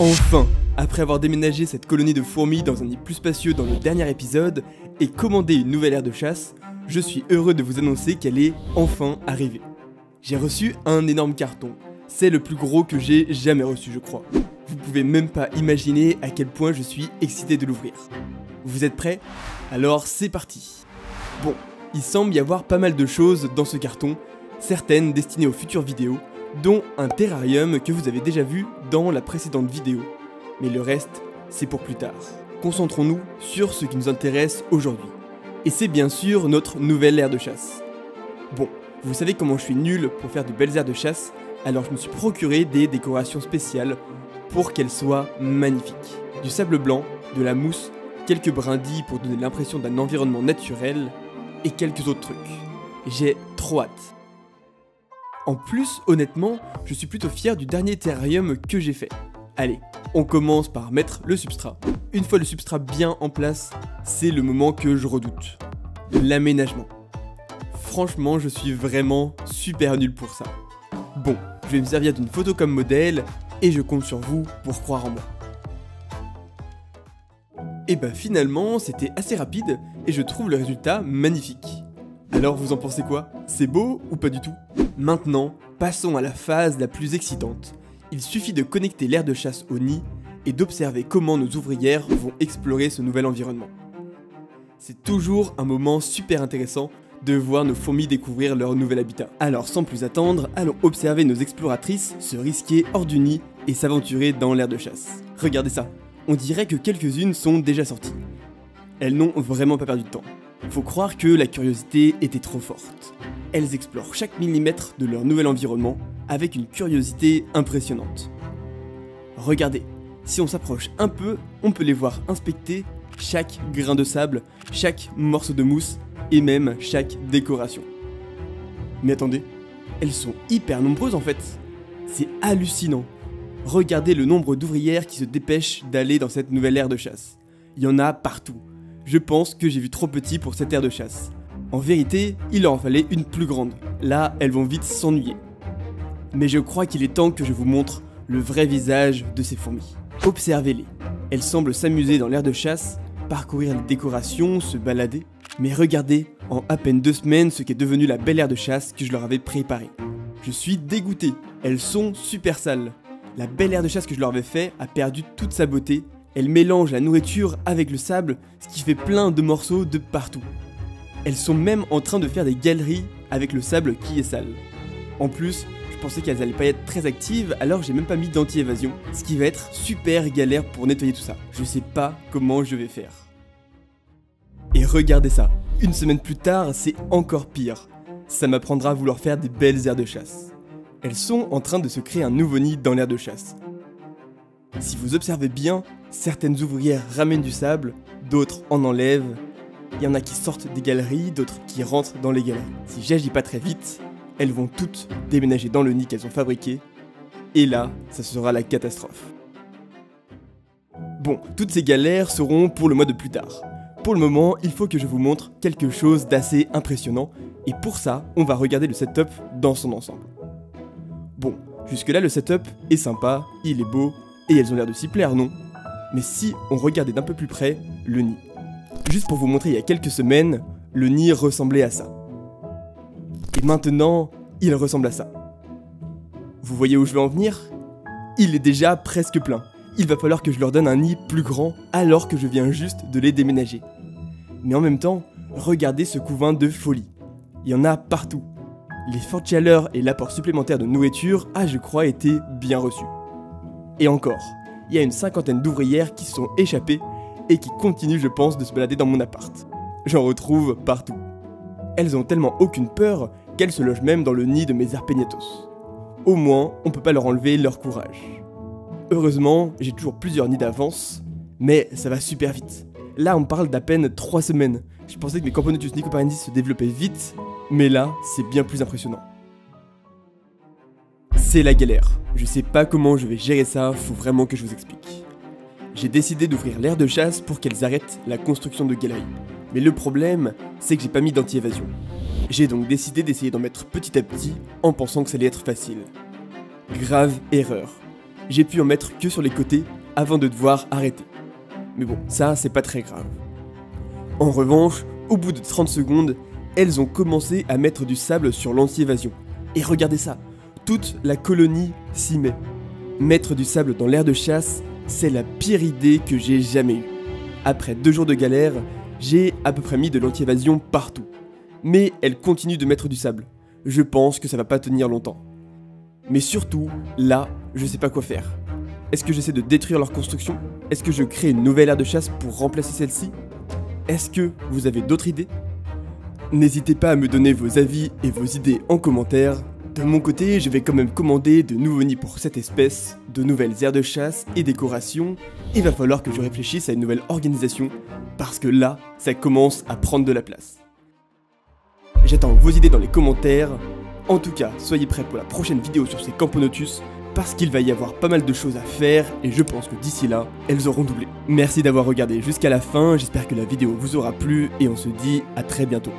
Enfin, après avoir déménagé cette colonie de fourmis dans un nid plus spacieux dans le dernier épisode et commandé une nouvelle aire de chasse, je suis heureux de vous annoncer qu'elle est enfin arrivée. J'ai reçu un énorme carton. C'est le plus gros que j'ai jamais reçu, je crois. Vous pouvez même pas imaginer à quel point je suis excité de l'ouvrir. Vous êtes prêts? Alors c'est parti. Bon, il semble y avoir pas mal de choses dans ce carton, certaines destinées aux futures vidéos, dont un terrarium que vous avez déjà vu dans la précédente vidéo. Mais le reste, c'est pour plus tard. Concentrons-nous sur ce qui nous intéresse aujourd'hui. Et c'est bien sûr notre nouvelle aire de chasse. Bon, vous savez comment je suis nul pour faire de belles aires de chasse, alors je me suis procuré des décorations spéciales pour qu'elles soient magnifiques. Du sable blanc, de la mousse, quelques brindilles pour donner l'impression d'un environnement naturel, et quelques autres trucs. J'ai trop hâte. En plus, honnêtement, je suis plutôt fier du dernier terrarium que j'ai fait. Allez, on commence par mettre le substrat. Une fois le substrat bien en place, c'est le moment que je redoute. L'aménagement. Franchement, je suis vraiment super nul pour ça. Bon, je vais me servir d'une photo comme modèle, et je compte sur vous pour croire en moi. Et bah finalement, c'était assez rapide, et je trouve le résultat magnifique. Alors vous en pensez quoi? C'est beau ou pas du tout? Maintenant, passons à la phase la plus excitante. Il suffit de connecter l'aire de chasse au nid et d'observer comment nos ouvrières vont explorer ce nouvel environnement. C'est toujours un moment super intéressant de voir nos fourmis découvrir leur nouvel habitat. Alors sans plus attendre, allons observer nos exploratrices se risquer hors du nid et s'aventurer dans l'aire de chasse. Regardez ça, on dirait que quelques-unes sont déjà sorties. Elles n'ont vraiment pas perdu de temps. Faut croire que la curiosité était trop forte. Elles explorent chaque millimètre de leur nouvel environnement avec une curiosité impressionnante. Regardez, si on s'approche un peu, on peut les voir inspecter chaque grain de sable, chaque morceau de mousse et même chaque décoration. Mais attendez, elles sont hyper nombreuses en fait. C'est hallucinant. Regardez le nombre d'ouvrières qui se dépêchent d'aller dans cette nouvelle aire de chasse. Il y en a partout. Je pense que j'ai vu trop petit pour cette aire de chasse. En vérité, il leur en fallait une plus grande. Là, elles vont vite s'ennuyer. Mais je crois qu'il est temps que je vous montre le vrai visage de ces fourmis. Observez-les. Elles semblent s'amuser dans l'aire de chasse, parcourir les décorations, se balader. Mais regardez, en à peine 2 semaines, ce qu'est devenu la belle aire de chasse que je leur avais préparée. Je suis dégoûté. Elles sont super sales. La belle aire de chasse que je leur avais fait a perdu toute sa beauté. Elle mélange la nourriture avec le sable, ce qui fait plein de morceaux de partout. Elles sont même en train de faire des galeries avec le sable qui est sale. En plus, je pensais qu'elles allaient pas être très actives, alors j'ai même pas mis d'anti-évasion, ce qui va être super galère pour nettoyer tout ça. Je sais pas comment je vais faire. Et regardez ça, une semaine plus tard, c'est encore pire. Ça m'apprendra à vouloir faire des belles aires de chasse. Elles sont en train de se créer un nouveau nid dans l'aire de chasse. Si vous observez bien, certaines ouvrières ramènent du sable, d'autres en enlèvent. Il y en a qui sortent des galeries, d'autres qui rentrent dans les galeries. Si j'agis pas très vite, elles vont toutes déménager dans le nid qu'elles ont fabriqué. Et là, ça sera la catastrophe. Bon, toutes ces galères seront pour le mois de plus tard. Pour le moment, il faut que je vous montre quelque chose d'assez impressionnant. Et pour ça, on va regarder le setup dans son ensemble. Bon, jusque-là, le setup est sympa, il est beau. Et elles ont l'air de s'y plaire, non? Mais si on regardait d'un peu plus près le nid. Juste pour vous montrer, il y a quelques semaines, le nid ressemblait à ça. Et maintenant, il ressemble à ça. Vous voyez où je veux en venir? Il est déjà presque plein. Il va falloir que je leur donne un nid plus grand alors que je viens juste de les déménager. Mais en même temps, regardez ce couvain de folie. Il y en a partout. Les fortes chaleurs et l'apport supplémentaire de nourriture a, je crois, été bien reçus. Et encore, il y a une 50aine d'ouvrières qui se sont échappées et qui continuent, je pense, de se balader dans mon appart. J'en retrouve partout. Elles ont tellement aucune peur qu'elles se logent même dans le nid de mes arpegnatos. Au moins, on peut pas leur enlever leur courage. Heureusement, j'ai toujours plusieurs nids d'avance, mais ça va super vite. Là, on parle d'à peine 3 semaines. Je pensais que mes Camponotus nicoparendis se développaient vite, mais là, c'est bien plus impressionnant. C'est la galère. Je sais pas comment je vais gérer ça, faut vraiment que je vous explique. J'ai décidé d'ouvrir l'aire de chasse pour qu'elles arrêtent la construction de galeries. Mais le problème, c'est que j'ai pas mis d'anti-évasion. J'ai donc décidé d'essayer d'en mettre petit à petit en pensant que ça allait être facile. Grave erreur. j'ai pu en mettre que sur les côtés avant de devoir arrêter. Mais bon, ça c'est pas très grave. En revanche, au bout de 30 secondes, elles ont commencé à mettre du sable sur l'anti-évasion. Et regardez ça, toute la colonie s'y met. Mettre du sable dans l'aire de chasse, c'est la pire idée que j'ai jamais eue. Après 2 jours de galère, j'ai à peu près mis de l'anti-évasion partout. Mais elles continuent de mettre du sable. Je pense que ça va pas tenir longtemps. Mais surtout, là, je sais pas quoi faire. Est-ce que j'essaie de détruire leur construction? Est-ce que je crée une nouvelle aire de chasse pour remplacer celle-ci? Est-ce que vous avez d'autres idées? N'hésitez pas à me donner vos avis et vos idées en commentaire. De mon côté, je vais quand même commander de nouveaux nids pour cette espèce, de nouvelles aires de chasse et décorations. Il va falloir que je réfléchisse à une nouvelle organisation, parce que là, ça commence à prendre de la place. J'attends vos idées dans les commentaires. En tout cas, soyez prêts pour la prochaine vidéo sur ces Camponotus, parce qu'il va y avoir pas mal de choses à faire, et je pense que d'ici là, elles auront doublé. Merci d'avoir regardé jusqu'à la fin, j'espère que la vidéo vous aura plu, et on se dit à très bientôt.